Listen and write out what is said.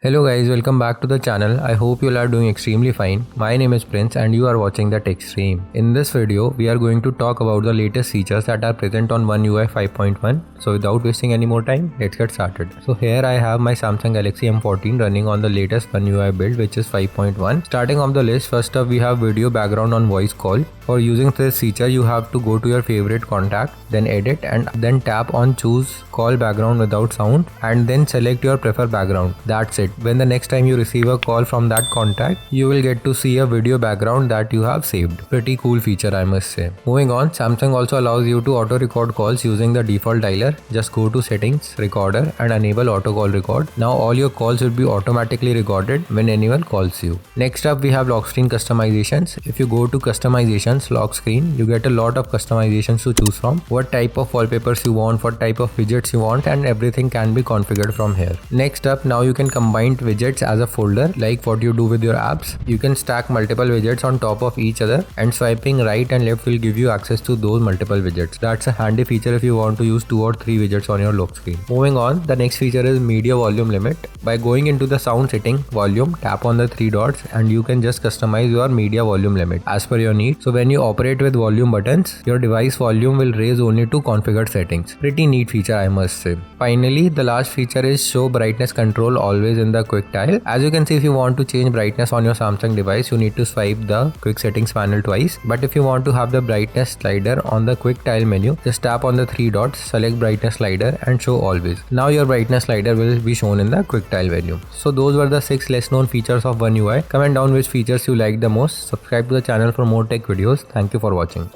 Hello guys, welcome back to the channel. I hope you all are doing extremely fine. My name is Prince and you are watching the TechStream. In this video, we are going to talk about the latest features that are present on oneui 5.1. So without wasting any more time, let's get started. So here I have my Samsung Galaxy M14 running on the latest oneui build, which is 5.1. Starting off the list, first up we have video background on voice call. For using this feature, you have to go to your favorite contact, then edit and then tap on choose call background without sound and then select your preferred background. That's it. When the next time you receive a call from that contact, you will get to see a video background that you have saved. Pretty cool feature, I must say. Moving on, Samsung also allows you to auto record calls using the default dialer. Just go to settings, recorder and enable auto call record. Now all your calls will be automatically recorded when anyone calls you. Next up we have Lockscreen Customizations. If you go to Customizations, lock screen, you get a lot of customizations to choose from. What type of wallpapers you want, what type of widgets you want, and everything can be configured from here. Next up, now you can combine widgets as a folder like what you do with your apps. You can stack multiple widgets on top of each other and swiping right and left will give you access to those multiple widgets. That's a handy feature if you want to use 2 or 3 widgets on your lock screen. Moving on, the next feature is media volume limit. By going into the sound setting, volume, tap on the 3 dots and you can just customize your media volume limit as per your need. So when you operate with volume buttons, your device volume will raise only to configured settings. Pretty neat feature, I must say. Finally, the last feature is show brightness control always in the quick tile. As you can see, if you want to change brightness on your Samsung device, you need to swipe the quick settings panel twice. But if you want to have the brightness slider on the quick tile menu, just tap on the 3 dots, select brightness slider and show always. Now your brightness slider will be shown in the quick tile menu. So those were the 6 less known features of oneui. Comment down which features you like the most. Subscribe to the channel for more tech videos. Thank you for watching.